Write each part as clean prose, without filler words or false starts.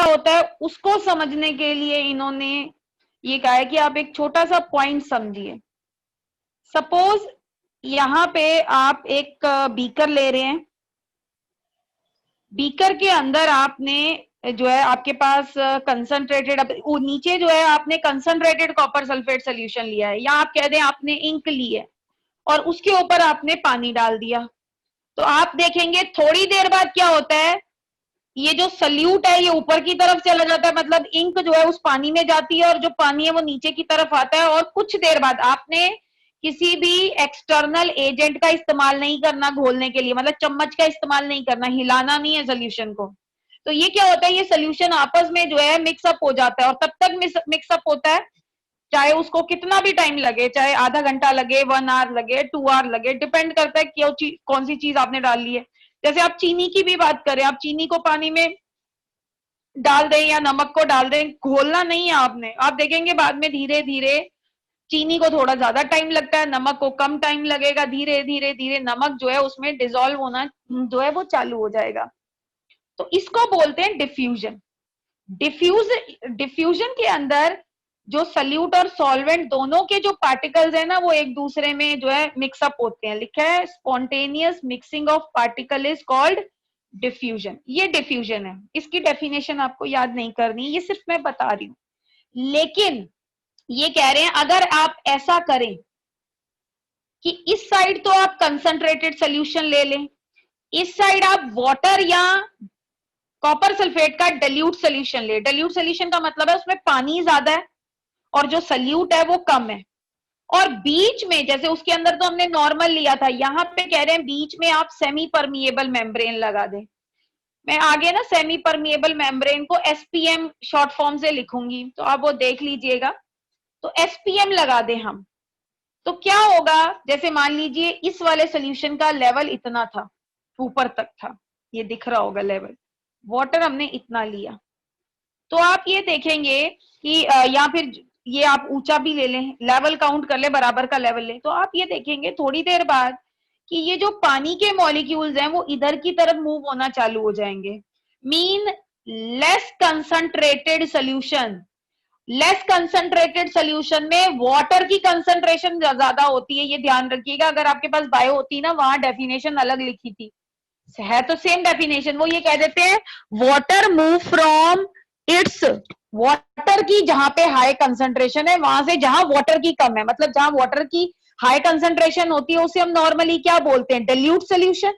होता है उसको समझने के लिए इन्होंने ये कहा है कि आप एक छोटा सा पॉइंट समझिए। सपोज यहां पे आप एक बीकर ले रहे हैं, बीकर के अंदर आपने जो है आपके पास कंसंट्रेटेड, नीचे जो है आपने कंसंट्रेटेड कॉपर सल्फेट सोल्यूशन लिया है, या आप कह दें आपने इंक ली है और उसके ऊपर आपने पानी डाल दिया। तो आप देखेंगे थोड़ी देर बाद क्या होता है, ये जो सल्यूट है ये ऊपर की तरफ चला जाता है, मतलब इंक जो है उस पानी में जाती है और जो पानी है वो नीचे की तरफ आता है। और कुछ देर बाद आपने किसी भी एक्सटर्नल एजेंट का इस्तेमाल नहीं करना घोलने के लिए, मतलब चम्मच का इस्तेमाल नहीं करना, हिलाना नहीं है सोल्यूशन को। तो ये क्या होता है, ये सोल्यूशन आपस में जो है मिक्सअप हो जाता है और तब तक मिक्सअप होता है चाहे उसको कितना भी टाइम लगे, चाहे आधा घंटा लगे, 1 आवर लगे, 2 आवर लगे, डिपेंड करता है कि कौन सी चीज आपने डाल ली है। जैसे आप चीनी की भी बात करें, आप चीनी को पानी में डाल दें या नमक को डाल दें, घोलना नहीं है आपने, आप देखेंगे बाद में धीरे धीरे चीनी को थोड़ा ज्यादा टाइम लगता है, नमक को कम टाइम लगेगा, धीरे धीरे धीरे नमक जो है उसमें डिसॉल्व होना जो है वो चालू हो जाएगा। तो इसको बोलते हैं डिफ्यूजन। डिफ्यूजन के अंदर जो सल्यूट और सॉल्वेंट दोनों के जो पार्टिकल्स है ना वो एक दूसरे में जो है मिक्सअप होते हैं। लिखा है spontaneous mixing of particle is called diffusion. ये डिफ्यूजन है, इसकी डेफिनेशन आपको याद नहीं करनी, ये सिर्फ मैं बता रही हूं। लेकिन ये कह रहे हैं अगर आप ऐसा करें कि इस साइड तो आप कंसंट्रेटेड सोल्यूशन ले लें, इस साइड आप वाटर या कॉपर सल्फेट का डाइल्यूट सोल्यूशन ले। डाइल्यूट सोल्यूशन का मतलब है उसमें पानी ज्यादा है और जो सल्यूट है वो कम है, और बीच में जैसे उसके अंदर तो हमने नॉर्मल लिया था, यहां पे कह रहे हैं बीच में आप सेमी परमिएबल मेम्ब्रेन लगा दें। मैं आगे ना सेमी परमिएबल मेम्ब्रेन को एसपीएम शॉर्ट फॉर्म से लिखूंगी, तो आप वो देख लीजिएगा। तो एसपीएम लगा दें हम, तो क्या होगा, जैसे मान लीजिए इस वाले सोल्यूशन का लेवल इतना था, ऊपर तक था, ये दिख रहा होगा लेवल, वाटर हमने इतना लिया। तो आप ये देखेंगे कि या फिर ये आप ऊंचा भी ले लें, लेवल काउंट कर ले, बराबर का लेवल ले, तो आप ये देखेंगे थोड़ी देर बाद कि ये जो पानी के मॉलिक्यूल्स हैं वो इधर की तरफ मूव होना चालू हो जाएंगे। Mean less concentrated solution, less concentrated solution में वाटर की कंसंट्रेशन ज्यादा होती है, ये ध्यान रखिएगा। अगर आपके पास बायो होती ना, वहां डेफिनेशन अलग लिखी थी, है तो सेम डेफिनेशन, वो ये कह देते हैं water move from its, water की जहां पे हाई कंसंट्रेशन है वहां से जहां वाटर की कम है, मतलब जहां वाटर की हाई कंसंट्रेशन होती है उसे हम नॉर्मली क्या बोलते हैं, डाइल्यूट सोल्यूशन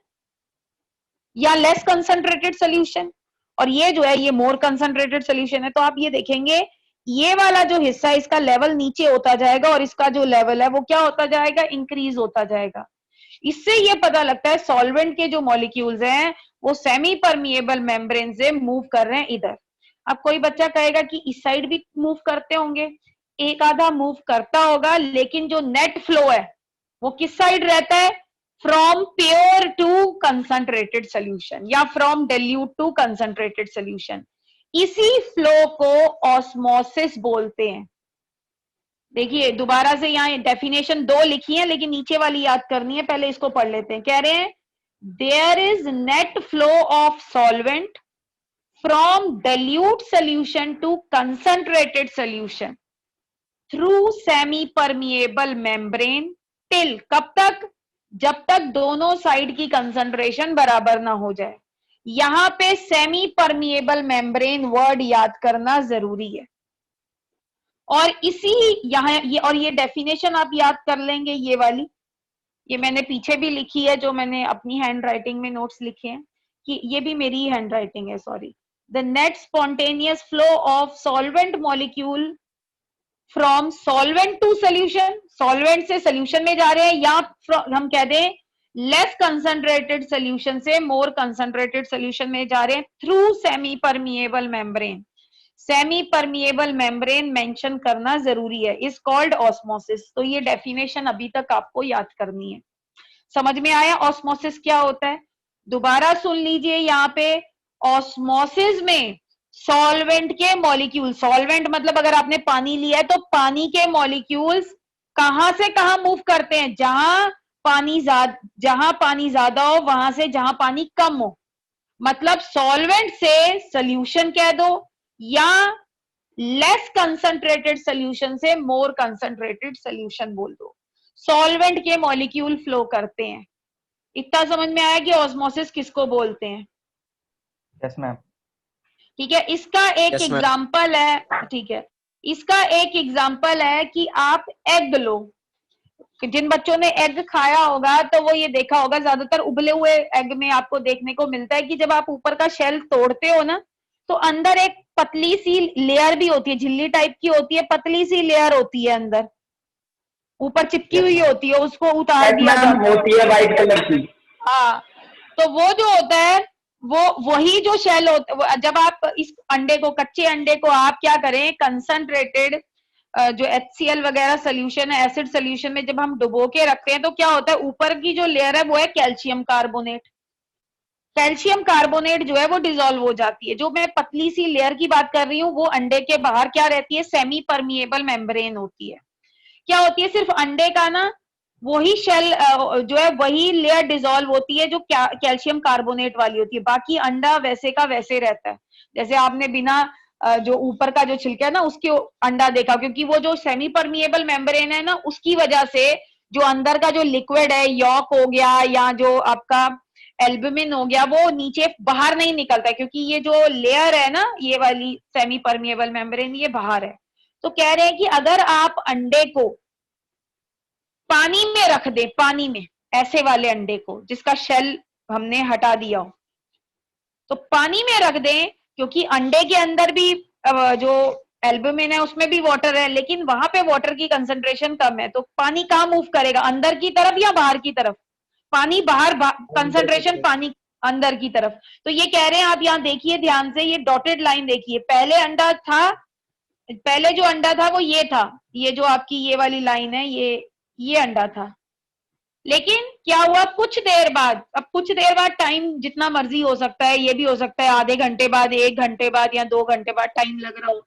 या लेस कंसंट्रेटेड सोल्यूशन, और ये जो है ये मोर कंसंट्रेटेड सोल्यूशन है। तो आप ये देखेंगे ये वाला जो हिस्सा है इसका लेवल नीचे होता जाएगा और इसका जो लेवल है वो क्या होता जाएगा, इंक्रीज होता जाएगा। इससे ये पता लगता है सॉल्वेंट के जो मॉलिक्यूल्स हैं वो सेमी परमिएबल मेम्ब्रेन से मूव कर रहे हैं इधर। अब कोई बच्चा कहेगा कि इस साइड भी मूव करते होंगे, एक आधा मूव करता होगा, लेकिन जो नेट फ्लो है वो किस साइड रहता है, from pure to concentrated solution या from dilute to concentrated solution. इसी फ्लो को ऑस्मोसिस बोलते हैं। देखिए दोबारा से यहाँ डेफिनेशन 2 लिखी है लेकिन नीचे वाली याद करनी है, पहले इसको पढ़ लेते हैं। कह रहे हैं there is net flow of solvent from dilute solution to concentrated solution through semi permeable membrane till, कब तक, जब तक दोनों साइड की कंसंट्रेशन बराबर ना हो जाए। यहां पे सेमी परमिएबल मेम्ब्रेन वर्ड याद करना जरूरी है। और इसी यहाँ ये, और ये डेफिनेशन आप याद कर लेंगे, ये वाली ये मैंने पीछे भी लिखी है, जो मैंने अपनी हैंड राइटिंग में नोट्स लिखे हैं, कि ये भी मेरी हैंड राइटिंग है, sorry. The net spontaneous flow of solvent molecule from solvent to solution, solvent से सोल्यूशन में जा रहे हैं, या हम कह दें लेस कंसंट्रेटेड सोल्यूशन से मोर कंसंट्रेटेड सोल्यूशन में जा रहे हैं through semi permeable membrane. Semi permeable membrane mention करना जरूरी है, इज कॉल्ड ऑस्मोसिस। तो ये डेफिनेशन अभी तक आपको याद करनी है। समझ में आया ऑस्मोसिस क्या होता है? दोबारा सुन लीजिए, यहाँ पे ऑस्मोसिस में सॉल्वेंट के मॉलिक्यूल, सॉल्वेंट मतलब अगर आपने पानी लिया है तो पानी के मॉलिक्यूल्स कहां से कहां मूव करते हैं, जहां पानी ज्यादा हो वहां से जहां पानी कम हो। मतलब सॉल्वेंट से सोल्यूशन कह दो या लेस कंसंट्रेटेड सोल्यूशन से मोर कंसंट्रेटेड सोल्यूशन बोल दो। सॉल्वेंट के मॉलिक्यूल फ्लो करते हैं। इतना समझ में आया कि ऑस्मोसिस किसको बोलते हैं? Yes ma'am. ठीक है, इसका एक Yes, ma'am. एग्जाम्पल है, ठीक है, इसका एक एग्जाम्पल है कि आप एग लो। जिन बच्चों ने एग खाया होगा तो वो ये देखा होगा, ज्यादातर उबले हुए एग में आपको देखने को मिलता है कि जब आप ऊपर का शेल तोड़ते हो ना, तो अंदर एक पतली सी लेयर भी होती है, झिल्ली टाइप की होती है, पतली सी लेयर होती है अंदर, ऊपर चिपकी हुई होती है, उसको उतार दिया जाता है, होती है वाइट कलर की। हाँ, तो वो जो होता है वो वही जो शेल होता है। जब आप इस अंडे को, कच्चे अंडे को आप क्या करें, कंसंट्रेटेड जो HCl वगैरह सोल्यूशन है, एसिड सोल्यूशन में जब हम डुबो के रखते हैं तो क्या होता है, ऊपर की जो लेयर है वो है कैल्शियम कार्बोनेट। कैल्शियम कार्बोनेट जो है वो डिसॉल्व हो जाती है। जो मैं पतली सी लेयर की बात कर रही हूँ वो अंडे के बाहर क्या रहती है, सेमी परमिएबल मेम्ब्रेन होती है। क्या होती है, सिर्फ अंडे का ना वही शेल जो है वही लेयर डिसॉल्व होती है जो कैल्शियम कार्बोनेट वाली होती है, बाकी अंडा वैसे का वैसे रहता है। जैसे आपने बिना जो ऊपर का जो छिलका है ना उसके अंडा देखा, क्योंकि वो जो सेमी परमिएबल मेम्ब्रेन है ना उसकी वजह से जो अंदर का जो लिक्विड है, यॉक हो गया या जो आपका एल्बुमिन हो गया, वो नीचे बाहर नहीं निकलता है, क्योंकि ये जो लेयर है ना ये वाली सेमी परमिएबल मेम्ब्रेन ये बाहर है। तो कह रहे हैं कि अगर आप अंडे को पानी में रख दे, पानी में, ऐसे वाले अंडे को जिसका शेल हमने हटा दिया हो, तो पानी में रख दें, क्योंकि अंडे के अंदर भी जो एल्बुमिन है उसमें भी वाटर है, लेकिन वहां पे वाटर की कंसंट्रेशन कम है, तो पानी कहाँ मूव करेगा, अंदर की तरफ या बाहर की तरफ? पानी बाहर, कंसंट्रेशन पानी अंदर की तरफ। तो ये कह रहे हैं, आप यहाँ देखिए ध्यान से, ये डॉटेड लाइन देखिए, पहले अंडा था, पहले जो अंडा था वो ये था, ये जो आपकी ये वाली लाइन है, ये अंडा था। लेकिन क्या हुआ, कुछ देर बाद, अब कुछ देर बाद टाइम जितना मर्जी हो सकता है, ये भी हो सकता है आधे घंटे बाद, 1 घंटे बाद या 2 घंटे बाद टाइम लग रहा हो,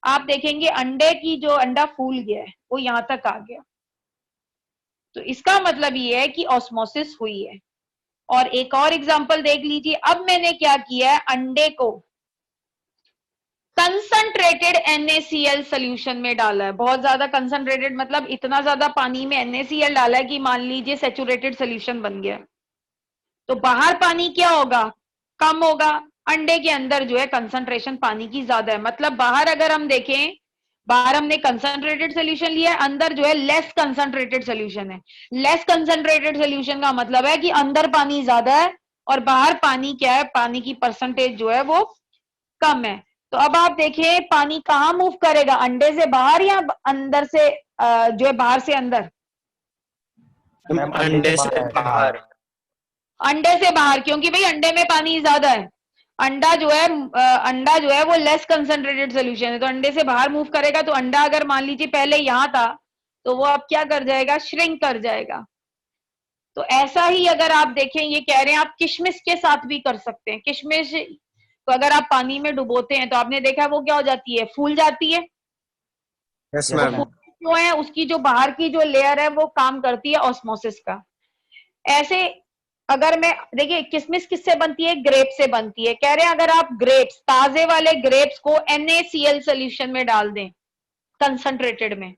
आप देखेंगे अंडे की जो अंडा फूल गया है वो यहां तक आ गया। तो इसका मतलब ये है कि ऑस्मोसिस हुई है। और एक और एग्जांपल देख लीजिए, अब मैंने क्या किया है, अंडे को कंसंट्रेटेड NaCl सोल्यूशन में डाला है, बहुत ज्यादा कंसंट्रेटेड मतलब इतना ज्यादा पानी में NaCl डाला है कि मान लीजिए सैचुरेटेड सोल्यूशन बन गया। तो बाहर पानी क्या होगा, कम होगा, अंडे के अंदर जो है कंसंट्रेशन पानी की ज्यादा है। मतलब बाहर अगर हम देखें, बाहर हमने कंसंट्रेटेड सोल्यूशन लिया है, अंदर जो है लेस कंसंट्रेटेड सोल्यूशन है। लेस कंसंट्रेटेड सोल्यूशन का मतलब है कि अंदर पानी ज्यादा है और बाहर पानी क्या है, पानी की परसेंटेज जो है वो कम है। तो अब आप देखिए पानी कहाँ मूव करेगा, अंडे से बाहर या अंदर से जो है बाहर से अंदर? अंडे से बाहर। अंडे से बाहर, क्योंकि भाई अंडे में पानी ज्यादा है। अंडा जो है वो लेस कंसंट्रेटेड सोल्यूशन है, तो अंडे से बाहर मूव करेगा। तो अंडा अगर मान लीजिए पहले यहां था तो वो अब क्या कर जाएगा, श्रिंक कर जाएगा। तो ऐसा ही अगर आप देखें, ये कह रहे हैं आप किशमिश के साथ भी कर सकते हैं। किशमिश तो अगर आप पानी में डुबोते हैं तो आपने देखा वो क्या हो जाती है, फूल जाती है। यस तो मैम। क्यों है, उसकी जो बाहर की जो लेयर है वो काम करती है ऑस्मोसिस का। ऐसे अगर मैं देखिए, किशमिश किससे बनती है, ग्रेप से बनती है। कह रहे हैं अगर आप ग्रेप्स, ताजे वाले ग्रेप्स को NaCl सोल्यूशन में डाल दें कंसंट्रेटेड में,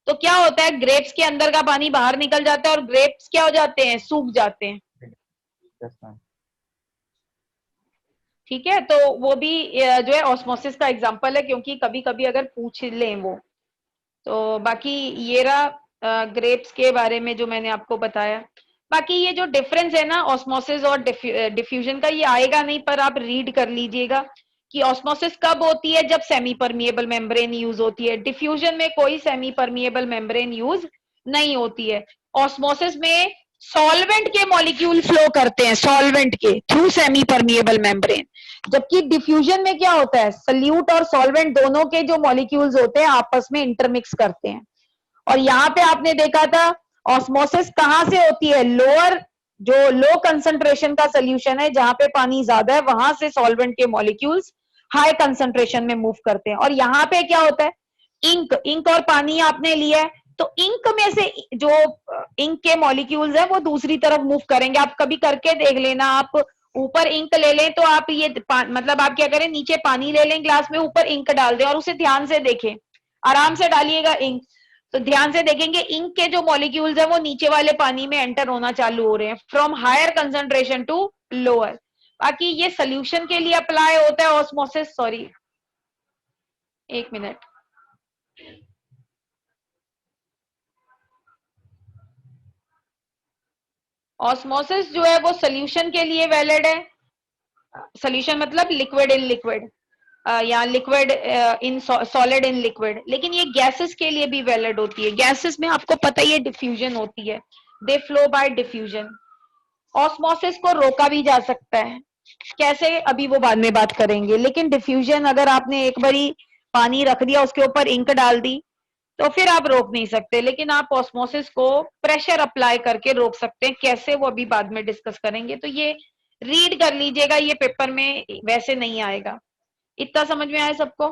तो क्या होता है, ग्रेप्स के अंदर का पानी बाहर निकल जाता है और ग्रेप्स क्या हो जाते हैं, सूख जाते हैं। ठीक है, तो वो भी जो है ऑस्मोसिस का एग्जांपल है, क्योंकि कभी कभी अगर पूछ लें वो। तो बाकी ये रहा ग्रेप्स के बारे में जो मैंने आपको बताया। बाकी ये जो डिफरेंस है ना ऑस्मोसिस और डिफ्यूजन का, ये आएगा नहीं, पर आप रीड कर लीजिएगा कि ऑस्मोसिस कब होती है, जब सेमी परमिएबल मेम्ब्रेन यूज होती है। डिफ्यूजन में कोई सेमी परमिएबल मेम्ब्रेन यूज नहीं होती है। ऑस्मोसिस में सॉल्वेंट के मॉलिक्यूल फ्लो करते हैं, सॉल्वेंट के थ्रू सेमी परमिएबल मेम्ब्रेन, जबकि डिफ्यूजन में क्या होता है, सल्यूट और सॉल्वेंट दोनों के जो मॉलिक्यूल्स होते हैं आपस में इंटरमिक्स करते हैं। और यहाँ पे आपने देखा था ऑस्मोसिस कहां से होती है, लोअर जो लो कंसंट्रेशन का सोल्यूशन है जहां पे पानी ज्यादा है, वहां से सॉल्वेंट के मॉलिक्यूल्स हाई कंसंट्रेशन में मूव करते हैं। और यहाँ पे क्या होता है, इंक और पानी आपने लिया है, तो इंक में से जो इंक के मॉलिक्यूल्स है वो दूसरी तरफ मूव करेंगे। आप कभी करके देख लेना, आप ऊपर इंक ले लें तो आप ये मतलब आप क्या करें, नीचे पानी ले लें ग्लास में, ऊपर इंक डाल दें और उसे ध्यान से देखें, आराम से डालिएगा इंक। तो ध्यान से देखेंगे इंक के जो मॉलिक्यूल्स है वो नीचे वाले पानी में एंटर होना चालू हो रहे हैं, from higher concentration to lower. बाकी ये सोल्यूशन के लिए अप्लाई होता है ऑस्मोसिस, सॉरी एक मिनट, ऑस्मोसिस जो है वो सोल्यूशन के लिए वैलिड है। सोल्यूशन मतलब लिक्विड इन लिक्विड या liquid in solid in liquid, लेकिन ये गैसेस के लिए भी वैलिड होती है। गैसेस में आपको पता ही है डिफ्यूजन होती है, दे फ्लो बाय डिफ्यूजन। ऑस्मोसिस को रोका भी जा सकता है, कैसे अभी वो बाद में बात करेंगे, लेकिन डिफ्यूजन अगर आपने एक बारी पानी रख दिया उसके ऊपर इंक डाल दी तो फिर आप रोक नहीं सकते, लेकिन आप ऑस्मोसिस को प्रेशर अप्लाई करके रोक सकते हैं। कैसे, वो अभी बाद में डिस्कस करेंगे। तो ये रीड कर लीजिएगा, ये पेपर में वैसे नहीं आएगा। इतना समझ में आया सबको?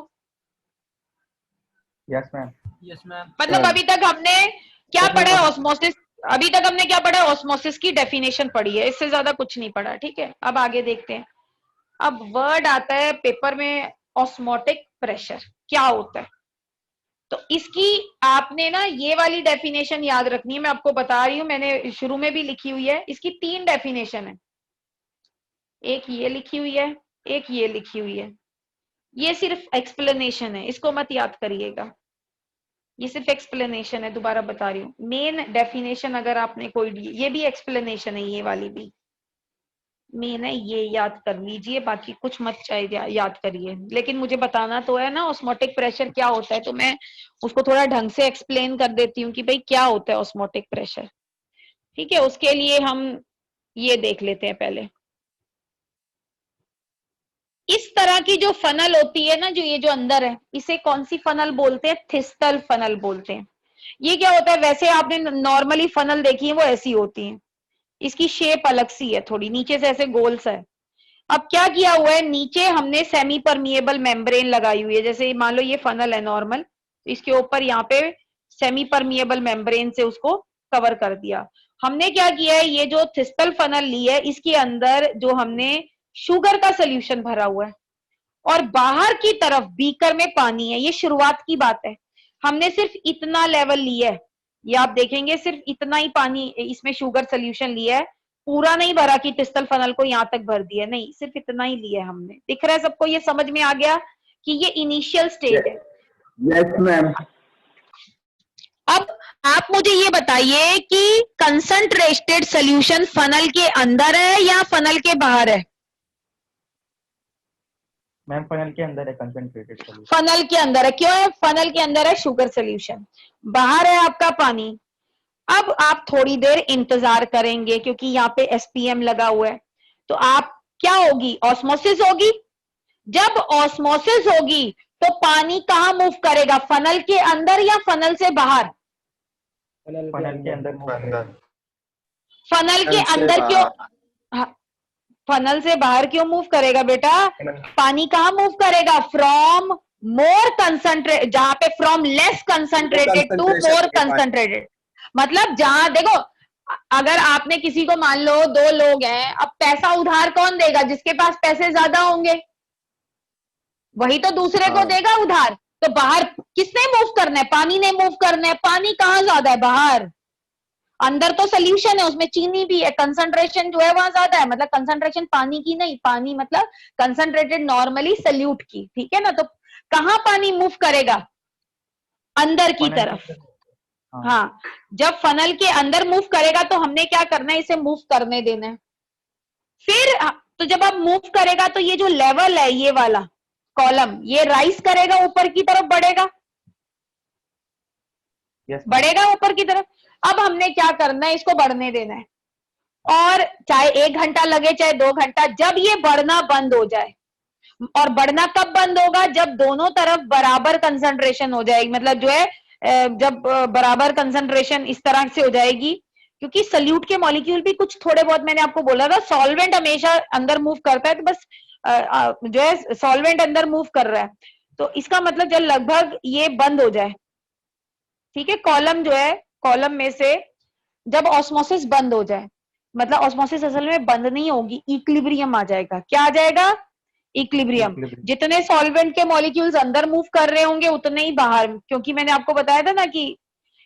Yes ma'am. Yes ma'am. मतलब अभी तक हमने क्या पढ़ा है ऑस्मोसिस, अभी तक हमने क्या पढ़ा है, ऑस्मोसिस की डेफिनेशन पढ़ी है, इससे ज्यादा कुछ नहीं पढ़ा। ठीक है, अब आगे देखते हैं। अब वर्ड आता है पेपर में ऑस्मोटिक प्रेशर, क्या होता है। तो इसकी आपने ना ये वाली डेफिनेशन याद रखनी है, मैं आपको बता रही हूं, मैंने शुरू में भी लिखी हुई है। इसकी 3 डेफिनेशन है, एक ये लिखी हुई है, एक ये लिखी हुई है। ये सिर्फ एक्सप्लेनेशन है, इसको मत याद करिएगा, ये सिर्फ एक्सप्लेनेशन है। दोबारा बता रही हूँ, मेन डेफिनेशन अगर आपने कोई, ये भी एक्सप्लेनेशन है, ये वाली भी मेन है, ये याद कर लीजिए, बाकी कुछ मत चाहिए याद करिए, लेकिन मुझे बताना तो है ना ऑस्मोटिक प्रेशर क्या होता है, तो मैं उसको थोड़ा ढंग से एक्सप्लेन कर देती हूँ कि भाई क्या होता है ऑस्मोटिक प्रेशर। ठीक है, उसके लिए हम ये देख लेते हैं पहले। इस तरह की जो फनल होती है ना, जो ये जो अंदर है, इसे कौन सी फनल बोलते हैं, थिस्टल फनल बोलते हैं। ये क्या होता है, वैसे आपने नॉर्मली फनल देखी है वो ऐसी होती है, इसकी शेप अलग सी है, थोड़ी नीचे से ऐसे गोल सा है। अब क्या किया हुआ है, नीचे हमने सेमी परमिएबल मेम्ब्रेन लगाई हुई है, जैसे मान लो ये फनल है नॉर्मल, तो इसके ऊपर यहाँ पे सेमी परमिएबल मेम्ब्रेन से उसको कवर कर दिया। हमने क्या किया है, ये जो थिस्टल फनल ली है, इसके अंदर जो हमने शुगर का सोल्यूशन भरा हुआ है और बाहर की तरफ बीकर में पानी है। ये शुरुआत की बात है, हमने सिर्फ इतना लेवल लिया है, ये आप देखेंगे सिर्फ इतना ही पानी इसमें शुगर सोल्यूशन लिया है, पूरा नहीं भरा कि टिस्टल फनल को यहां तक भर दिया, नहीं, सिर्फ इतना ही लिया है हमने। दिख रहा है सबको, ये समझ में आ गया कि ये इनिशियल स्टेज है। Yes ma'am. अब आप मुझे ये बताइए कि कंसंट्रेटेड सोल्यूशन फनल के अंदर है या फनल के बाहर है? मैम फनल के अंदर है कंसंट्रेटेड सोल्यूशन। फनल के अंदर है, क्यों है? फनल के अंदर है शुगर सोल्यूशन, बाहर है आपका पानी। अब आप थोड़ी देर इंतजार करेंगे क्योंकि यहाँ पे एसपीएम लगा हुआ है, तो आप क्या होगी, ऑस्मोसिस होगी। जब ऑस्मोसिस होगी तो पानी कहाँ मूव करेगा, फनल के अंदर या फनल से बाहर? फनल के अंदर मूव करेगा। फनल के अंदर क्यों, फनल से बाहर क्यों मूव करेगा बेटा? पानी कहाँ मूव करेगा, फ्रॉम मोर कंसंट्रेट, जहां पे from less concentrated to more concentrated, मतलब जहां देखो, अगर आपने किसी को, मान लो 2 लोग हैं, अब पैसा उधार कौन देगा, जिसके पास पैसे ज्यादा होंगे वही तो दूसरे को देगा उधार। तो बाहर किसने मूव करना है, पानी ने मूव करना है। पानी कहाँ ज्यादा है, बाहर। अंदर तो सोल्यूशन है, उसमें चीनी भी है, कंसंट्रेशन जो है वहां ज्यादा है, मतलब कंसंट्रेशन पानी की नहीं, पानी मतलब कंसंट्रेटेड नॉर्मली सल्यूट की, ठीक है ना। तो कहाँ पानी मूव करेगा, अंदर की तरफ। हाँ, जब फनल के अंदर मूव करेगा तो हमने क्या करना है, इसे मूव करने देना है। फिर तो जब आप मूव करेगा तो ये जो लेवल है, ये वाला कॉलम, ये राइज करेगा, ऊपर की तरफ बढ़ेगा, बढ़ेगा ऊपर की तरफ। अब हमने क्या करना है, इसको बढ़ने देना है, और चाहे 1 घंटा लगे चाहे 2 घंटा, जब ये बढ़ना बंद हो जाए। और बढ़ना कब बंद होगा, जब दोनों तरफ बराबर कंसंट्रेशन हो जाएगी, मतलब जो है जब बराबर कंसंट्रेशन इस तरह से हो जाएगी, क्योंकि सल्यूट के मॉलिक्यूल भी कुछ थोड़े बहुत, मैंने आपको बोला था सॉल्वेंट हमेशा अंदर मूव करता है, तो बस जो है सॉल्वेंट अंदर मूव कर रहा है, तो इसका मतलब जब लगभग ये बंद हो जाए, ठीक है, कॉलम जो है, कॉलम में से जब ऑस्मोसिस बंद हो जाए, मतलब ऑस्मोसिस असल में बंद नहीं होगी, इक्विलिब्रियम आ जाएगा। क्या आ जाएगा? इक्विलिब्रियम। जितने सॉल्वेंट के मॉलिक्यूल्स अंदर मूव कर रहे होंगे उतने ही बाहर, क्योंकि मैंने आपको बताया था ना कि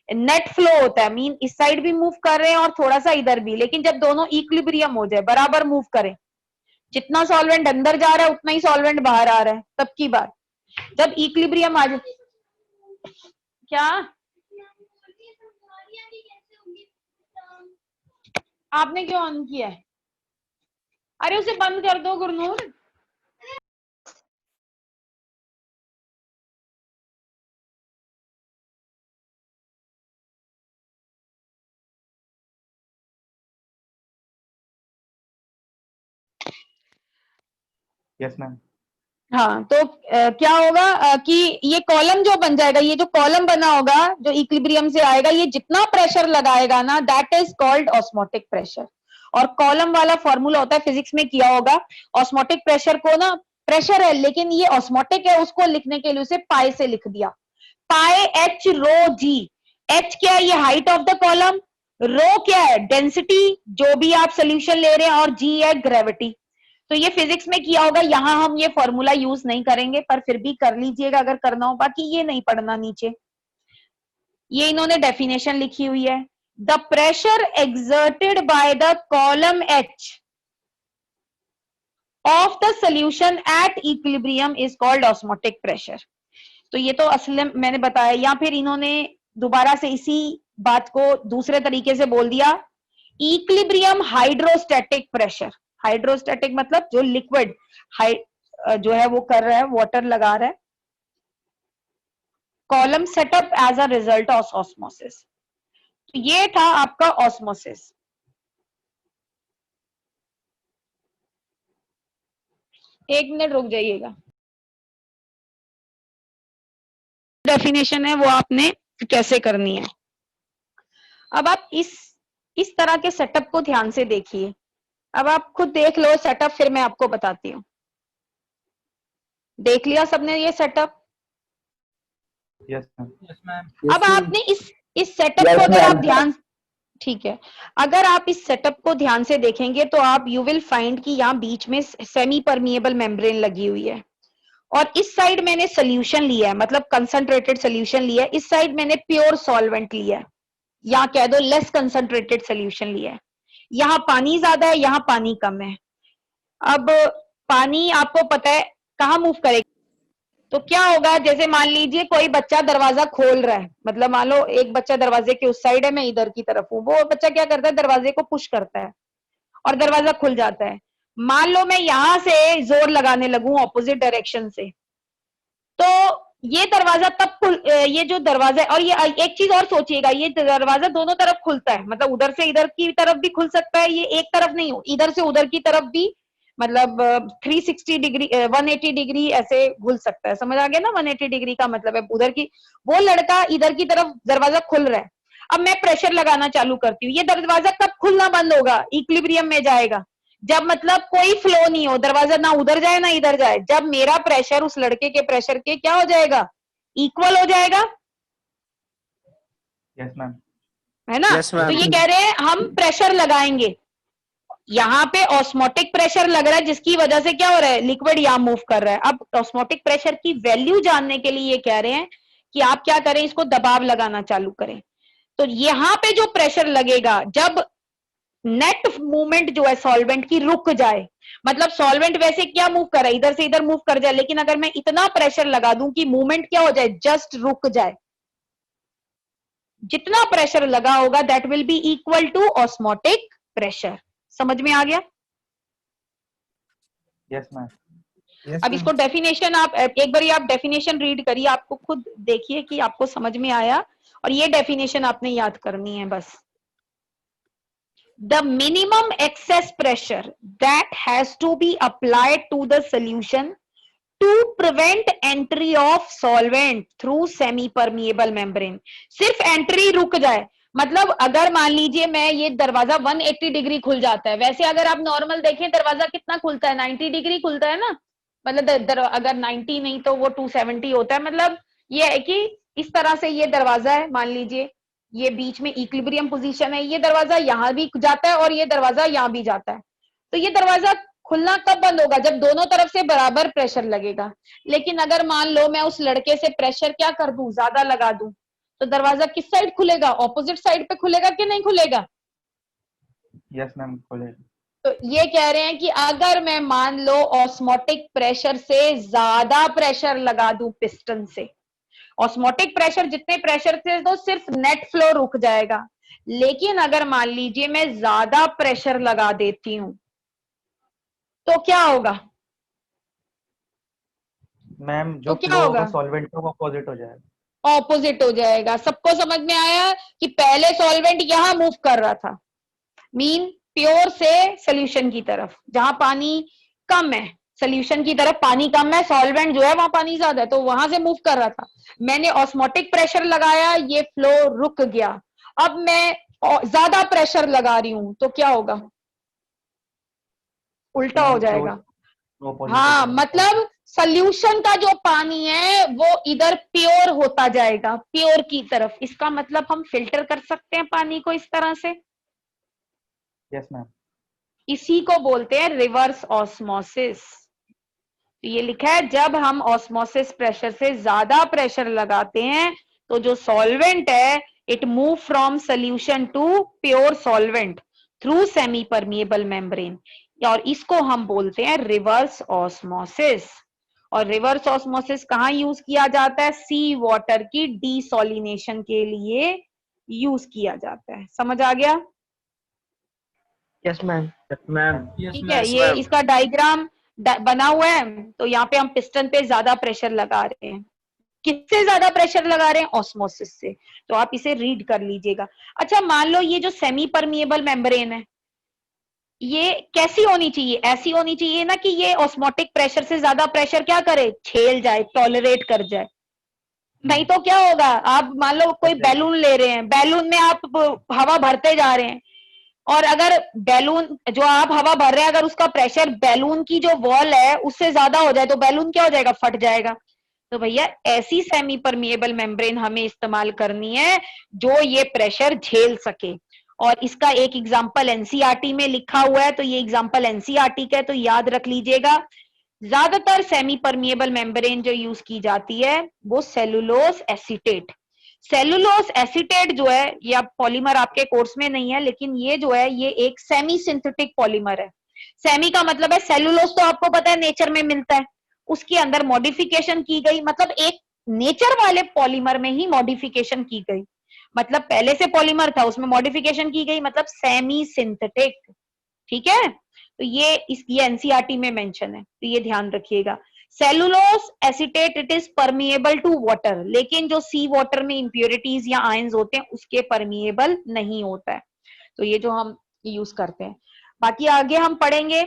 नेट फ्लो होता है, मीन इस साइड भी मूव कर रहे हैं और थोड़ा सा इधर भी, लेकिन जब दोनों इक्विलिब्रियम हो जाए, बराबर मूव करें, जितना सॉल्वेंट अंदर जा रहा है उतना ही सॉल्वेंट बाहर आ रहा है, तब की बात। जब इक्विलिब्रियम आ जाए, क्या आपने क्यों ऑन किया है? अरे उसे बंद कर दो गुरनूर। Yes ma'am. हाँ, तो क्या होगा कि ये कॉलम जो बन जाएगा, ये जो कॉलम बना होगा जो इक्विलिब्रियम से आएगा, ये जितना प्रेशर लगाएगा ना, that is called osmotic pressure. और कॉलम वाला फॉर्मूला होता है, फिजिक्स में किया होगा, ऑस्मोटिक प्रेशर को ना, प्रेशर है लेकिन ये ऑस्मोटिक है, उसको लिखने के लिए उसे पाई से लिख दिया, पाई एच रो जी। एच क्या है? ये हाइट ऑफ द कॉलम। रो क्या है? डेंसिटी, जो भी आप सोल्यूशन ले रहे हैं, और जी है ग्रेविटी। तो ये फिजिक्स में किया होगा, यहां हम ये फॉर्मूला यूज नहीं करेंगे, पर फिर भी कर लीजिएगा अगर करना हो, बाकी ये नहीं पढ़ना नीचे। ये इन्होंने डेफिनेशन लिखी हुई है, the pressure exerted by the column H of the solution at equilibrium is called osmotic pressure. तो ये तो असल में मैंने बताया, या फिर इन्होंने दोबारा से इसी बात को दूसरे तरीके से बोल दिया, इक्विलिब्रियम हाइड्रोस्टैटिक प्रेशर। हाइड्रोस्टैटिक मतलब जो लिक्विड जो है वो कर रहा है, वाटर लगा रहा है, column setup as a result of osmosis. तो ये था आपका ऑस्मोसिस। एक मिनट रुक जाइएगा, डेफिनेशन है वो आपने कैसे करनी है। अब आप इस तरह के सेटअप को ध्यान से देखिए। अब आप खुद देख लो सेटअप, फिर मैं आपको बताती हूँ। देख लिया सबने ये setup? Yes ma'am. Yes ma'am. अब आपने इस सेटअप को अगर आप ध्यान, ठीक है, अगर आप इस सेटअप को ध्यान से देखेंगे तो आप यू विल फाइंड कि यहाँ बीच में सेमी परमिएबल मेम्ब्रेन लगी हुई है, और इस साइड मैंने सोल्यूशन लिया है, मतलब कंसंट्रेटेड सोल्यूशन लिया है, इस साइड मैंने प्योर सॉल्वेंट लिया है, या कह दो लेस कंसंट्रेटेड सोल्यूशन लिया है। यहाँ पानी ज्यादा है, यहाँ पानी कम है। अब पानी आपको पता है कहाँ मूव करेगा, तो क्या होगा, जैसे मान लीजिए कोई बच्चा दरवाजा खोल रहा है, मतलब मान लो एक बच्चा दरवाजे के उस साइड है, मैं इधर की तरफ हूं, वो बच्चा क्या करता है, दरवाजे को पुश करता है और दरवाजा खुल जाता है। मान लो मैं यहां से जोर लगाने लगूं ऑपोजिट डायरेक्शन से, तो ये दरवाजा तब खुल, ये जो दरवाजा है, और ये एक चीज और सोचिएगा, ये दरवाजा दोनों तरफ खुलता है, मतलब उधर से इधर की तरफ भी खुल सकता है, ये एक तरफ नहीं हो, इधर से उधर की तरफ भी, मतलब 360 डिग्री 180 डिग्री ऐसे घुल सकता है। समझ आ गया ना? 180 डिग्री का मतलब है उधर की, वो लड़का इधर की तरफ दरवाजा खुल रहा है, अब मैं प्रेशर लगाना चालू करती हूँ, ये दरवाजा कब खुलना बंद होगा? इक्विलिब्रियम में जाएगा जब, मतलब कोई फ्लो नहीं हो, दरवाजा ना उधर जाए ना इधर जाए, जब मेरा प्रेशर उस लड़के के प्रेशर के क्या हो जाएगा? इक्वल हो जाएगा। Yes ma'am. है ना? Yes, तो ma'am. ये कह रहे हैं हम प्रेशर लगाएंगे, यहाँ पे ऑस्मोटिक प्रेशर लग रहा है, जिसकी वजह से क्या हो रहा है, लिक्विड यहाँ मूव कर रहा है। अब ऑस्मोटिक प्रेशर की वैल्यू जानने के लिए ये कह रहे हैं कि आप क्या करें, इसको दबाव लगाना चालू करें। तो यहाँ पे जो प्रेशर लगेगा, जब नेट मूवमेंट जो है सॉल्वेंट की रुक जाए, मतलब सॉल्वेंट वैसे क्या मूव कर रहा है, इधर से इधर मूव कर जाए, लेकिन अगर मैं इतना प्रेशर लगा दूं कि मूवमेंट क्या हो जाए, जस्ट रुक जाए, जितना प्रेशर लगा होगा that will be equal to osmotic pressure. समझ में आ गया? Yes ma'am. Yes, अब ma'am. इसको डेफिनेशन आप एक बार आप डेफिनेशन रीड करिए, आपको खुद देखिए कि आपको समझ में आया, और ये डेफिनेशन आपने याद करनी है बस। The minimum excess pressure that has to be applied to the solution to prevent entry of solvent through semi-permeable membrane। सिर्फ एंट्री रुक जाए, मतलब अगर मान लीजिए मैं ये दरवाजा 180 डिग्री खुल जाता है, वैसे अगर आप नॉर्मल देखें दरवाजा कितना खुलता है, 90 डिग्री खुलता है ना, मतलब अगर 90 नहीं तो वो 270 होता है। मतलब ये है कि इस तरह से ये दरवाजा है मान लीजिए, ये बीच में इक्विलिब्रियम पोजीशन है, ये दरवाजा यहां भी जाता है और ये दरवाजा यहां भी जाता है। तो ये दरवाजा खुलना कब बंद होगा? जब दोनों तरफ से बराबर प्रेशर लगेगा। लेकिन अगर मान लो मैं उस लड़के से प्रेशर क्या कर दूं, ज्यादा लगा दूं, तो दरवाजा किस साइड खुलेगा? ऑपोजिट साइड पे खुलेगा कि नहीं खुलेगा? यस मैम, खुलेगा। तो ये कह रहे हैं कि अगर मैं मान लो ऑस्मोटिक प्रेशर से ज्यादा प्रेशर लगा दूं पिस्टन से, ऑस्मोटिक प्रेशर जितने प्रेशर थे तो सिर्फ नेट फ्लो रुक जाएगा। लेकिन अगर मान लीजिए मैं ज्यादा प्रेशर लगा देती हूं तो क्या होगा? मैम तो जो क्या फ्लो होगा? होगा सॉल्वेंट का वो अपोजिट हो जाएगा। ऑपोजिट हो जाएगा। सबको समझ में आया कि पहले सॉल्वेंट यहां मूव कर रहा था, मीन प्योर से सोल्यूशन की तरफ, जहां पानी कम है सोल्यूशन की तरफ पानी कम है, सॉल्वेंट जो है वहां पानी ज्यादा है, तो वहां से मूव कर रहा था। मैंने ऑस्मोटिक प्रेशर लगाया, ये फ्लो रुक गया। अब मैं ज्यादा प्रेशर लगा रही हूं तो क्या होगा? उल्टा हो मैम फ्लो जाएगा। अपोजिट हो हाँ, जाएगा। मतलब सोल्यूशन का जो पानी है वो इधर प्योर होता जाएगा, प्योर की तरफ। इसका मतलब हम फिल्टर कर सकते हैं पानी को इस तरह से। Yes ma'am. इसी को बोलते हैं रिवर्स ऑस्मोसिस। तो ये लिखा है जब हम ऑस्मोसिस प्रेशर से ज्यादा प्रेशर लगाते हैं तो जो सॉल्वेंट है it move from solution to pure solvent through semi permeable membrane, और इसको हम बोलते हैं रिवर्स ऑस्मोसिस। और रिवर्स ऑस्मोसिस कहाँ यूज किया जाता है? सी वाटर की डीसॉलिनेशन के लिए यूज किया जाता है। समझ आ गया? Yes ma'am. मैम ठीक है, ये इसका डायग्राम बना हुआ है। तो यहाँ पे हम पिस्टन पे ज्यादा प्रेशर लगा रहे हैं। किससे ज्यादा प्रेशर लगा रहे हैं? ऑस्मोसिस से। तो आप इसे रीड कर लीजिएगा। अच्छा, मान लो ये जो सेमी परमिएबल मेम्ब्रेन है ये कैसी होनी चाहिए? ऐसी होनी चाहिए ना कि ये ऑस्मोटिक प्रेशर से ज्यादा प्रेशर क्या करे? झेल जाए, टॉलरेट कर जाए। नहीं तो क्या होगा? आप मान लो कोई बैलून ले रहे हैं, बैलून में आप हवा भरते जा रहे हैं, और अगर बैलून जो आप हवा भर रहे हैं अगर उसका प्रेशर बैलून की जो वॉल है उससे ज्यादा हो जाए तो बैलून क्या हो जाएगा? फट जाएगा। तो भैया ऐसी सेमी परमिएबल मेम्ब्रेन हमें इस्तेमाल करनी है जो ये प्रेशर झेल सके। और इसका एक एग्जांपल एनसीईआरटी में लिखा हुआ है, तो ये एग्जांपल एनसीईआरटी का है तो याद रख लीजिएगा। ज्यादातर सेमी परमिएबल मेम्ब्रेन जो यूज की जाती है वो सेलुलोज एसीटेट। सेलुलोज एसीटेट जो है ये पॉलीमर आपके कोर्स में नहीं है, लेकिन ये जो है ये एक सेमी सिंथेटिक पॉलीमर है। सेमी का मतलब है सेलुलोज तो आपको पता है नेचर में मिलता है, उसके अंदर मॉडिफिकेशन की गई, मतलब एक नेचर वाले पॉलीमर में ही मॉडिफिकेशन की गई। मतलब पहले से पॉलीमर था उसमें मॉडिफिकेशन की गई, मतलब सेमी सिंथेटिक। ठीक है, तो ये एनसीईआरटी में मेंशन है, तो ये ध्यान रखिएगा। Cellulose acetate it is permeable to water, लेकिन जो सी वाटर में इंप्योरिटीज या आयंस होते हैं उसके परमिएबल नहीं होता है। तो ये जो हम यूज करते हैं। बाकी आगे हम पढ़ेंगे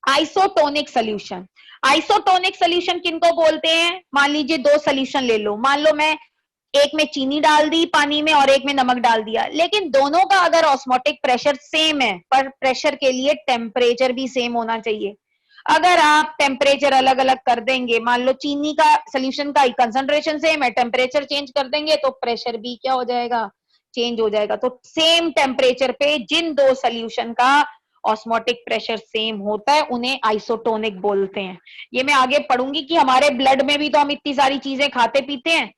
आइसोटोनिक सोल्यूशन। आइसोटोनिक सोल्यूशन किनको बोलते हैं? मान लीजिए दो सोल्यूशन ले लो, मान लो मैं एक में चीनी डाल दी पानी में और एक में नमक डाल दिया, लेकिन दोनों का अगर ऑस्मोटिक प्रेशर सेम है, पर प्रेशर के लिए टेम्परेचर भी सेम होना चाहिए। अगर आप टेम्परेचर अलग अलग कर देंगे, मान लो चीनी का सोल्यूशन का कंसंट्रेशन सेम है, टेम्परेचर चेंज कर देंगे तो प्रेशर भी क्या हो जाएगा? चेंज हो जाएगा। तो सेम टेम्परेचर पे जिन दो सोल्यूशन का ऑस्मोटिक प्रेशर सेम होता है उन्हें आइसोटोनिक बोलते हैं। ये मैं आगे पढ़ूंगी कि हमारे ब्लड में भी तो हम इतनी सारी चीजें खाते पीते हैं,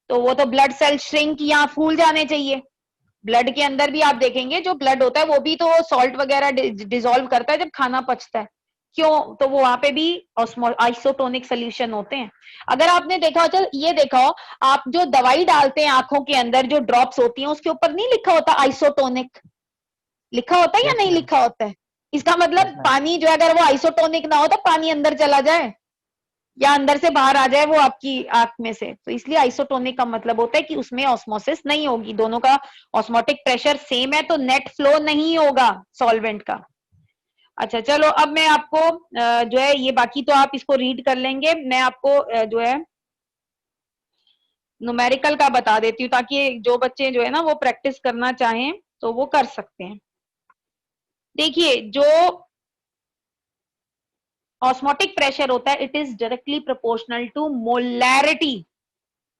तो वो तो ब्लड सेल श्रिंक या फूल जाने चाहिए। ब्लड के अंदर भी आप देखेंगे जो ब्लड होता है वो भी तो सॉल्ट वगैरह डिसॉल्व करता है जब खाना पचता है। क्यों? तो वो वहां पे भी आइसोटोनिक सोल्यूशन होते हैं। अगर आपने देखा हो, चल ये देखा हो, आप जो दवाई डालते हैं आंखों के अंदर जो ड्रॉप्स होती हैं उसके ऊपर नहीं लिखा होता आइसोटोनिक? लिखा होता है या Yes, नहीं ma'am. लिखा होता है? इसका मतलब Yes, ma'am. पानी जो है अगर वो आइसोटोनिक ना हो तो पानी अंदर चला जाए या अंदर से बाहर आ जाए वो आपकी आंख में से। तो इसलिए आइसोटोनिक का मतलब होता है कि उसमें ऑस्मोसिस नहीं होगी, दोनों का ऑस्मोटिक प्रेशर सेम है तो नेट फ्लो नहीं होगा सॉल्वेंट का। अच्छा चलो, अब मैं आपको जो है ये बाकी तो आप इसको रीड कर लेंगे, मैं आपको जो है न्यूमेरिकल का बता देती हूँ ताकि जो बच्चे जो है ना वो प्रैक्टिस करना चाहें तो वो कर सकते हैं। देखिए जो ऑस्मोटिक प्रेशर होता है it is directly proportional to molarity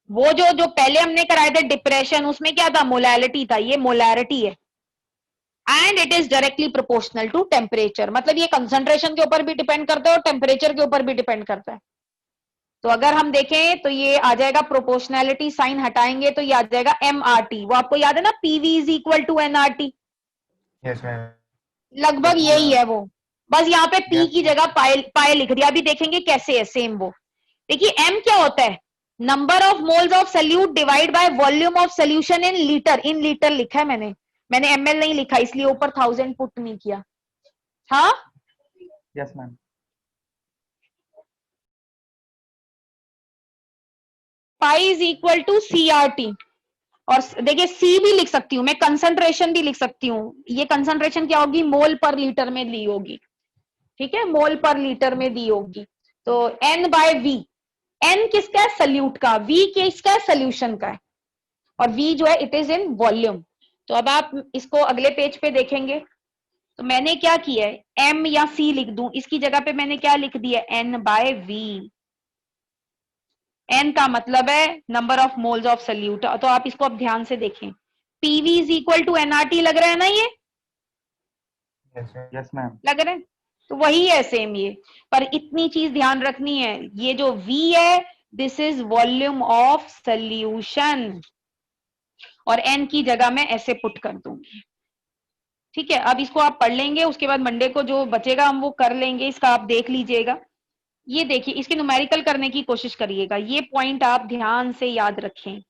वो जो पहले हमने कराए थे डिप्रेशन, उसमें क्या था, मोलैलिटी था, ये मोलैरिटी है। And it is directly proportional to temperature, मतलब ये कंसंट्रेशन के ऊपर भी डिपेंड करता है और टेम्परेचर के ऊपर भी डिपेंड करता है। तो अगर हम देखें तो ये आ जाएगा, प्रोपोर्शनैलिटी साइन हटाएंगे तो ये आ जाएगा MRT। वो आपको याद है ना, PV is equal to NRT, yes ma'am. लगभग Yes, यही ma'am. है वो। बस यहाँ पे P Yes, की ma'am. जगह पाए लिख दिया। अभी देखेंगे कैसे है, सेम वो। देखिए M क्या होता है, number of moles of salute divide by volume of solution in litre. In litre लिखा है मैंने ML नहीं लिखा, इसलिए ऊपर 1000 पुट नहीं किया। हाँ, Yes, ma'am. Pi is equal to CRT। और देखिए C भी लिख सकती हूँ मैं, कंसंट्रेशन भी लिख सकती हूँ। ये कंसंट्रेशन क्या होगी, मोल पर लीटर में दी होगी, ठीक है, मोल पर लीटर में दी होगी। तो N बाय V, N किसका है, सल्यूट का, V किसका है, सोल्यूशन का है, और V जो है इट इज इन वॉल्यूम। तो अब आप इसको अगले पेज पे देखेंगे तो मैंने क्या किया है, M या C लिख दूं, इसकी जगह पे मैंने क्या लिख दिया, N बाय V। N का मतलब है number of moles of solute. तो आप इसको अब ध्यान से देखें, PV is equal to NRT लग रहा है ना, ये Yes, ma'am. लग रहा है, तो वही है सेम ये। पर इतनी चीज ध्यान रखनी है, ये जो V है this is volume of solution, और N की जगह मैं ऐसे पुट कर दूंगी। ठीक है, अब इसको आप पढ़ लेंगे, उसके बाद मंडे को जो बचेगा हम वो कर लेंगे, इसका आप देख लीजिएगा। ये देखिए, इसके न्यूमेरिकल करने की कोशिश करिएगा। ये पॉइंट आप ध्यान से याद रखें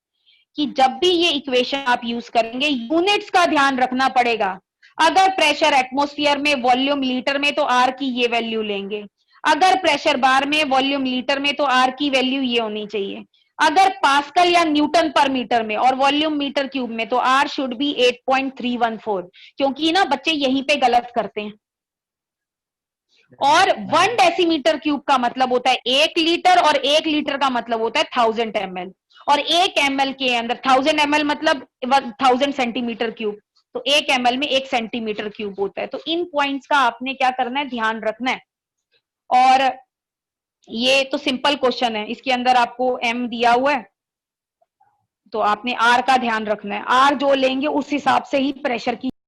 कि जब भी ये इक्वेशन आप यूज करेंगे यूनिट्स का ध्यान रखना पड़ेगा। अगर प्रेशर एटमॉस्फेयर में, वॉल्यूम लीटर में, तो आर की ये वैल्यू लेंगे। अगर प्रेशर बार में, वॉल्यूम लीटर में, तो आर की वैल्यू ये होनी चाहिए। अगर पास्कल या न्यूटन पर मीटर में और वॉल्यूम मीटर क्यूब में, तो आर शुड बी 8.314, क्योंकि ना बच्चे यहीं पे गलत करते हैं। और 1 डेसीमीटर क्यूब का मतलब होता है 1 लीटर, और 1 लीटर का मतलब होता है 1000 ml, और 1 ml के अंदर 1000 ml मतलब 1000 सेंटीमीटर क्यूब, तो 1 ml में 1 सेंटीमीटर क्यूब होता है। तो इन पॉइंट्स का आपने क्या करना है, ध्यान रखना है। और ये तो सिंपल क्वेश्चन है, इसके अंदर आपको M दिया हुआ है, तो आपने R का ध्यान रखना है। R जो लेंगे उस हिसाब से ही प्रेशर की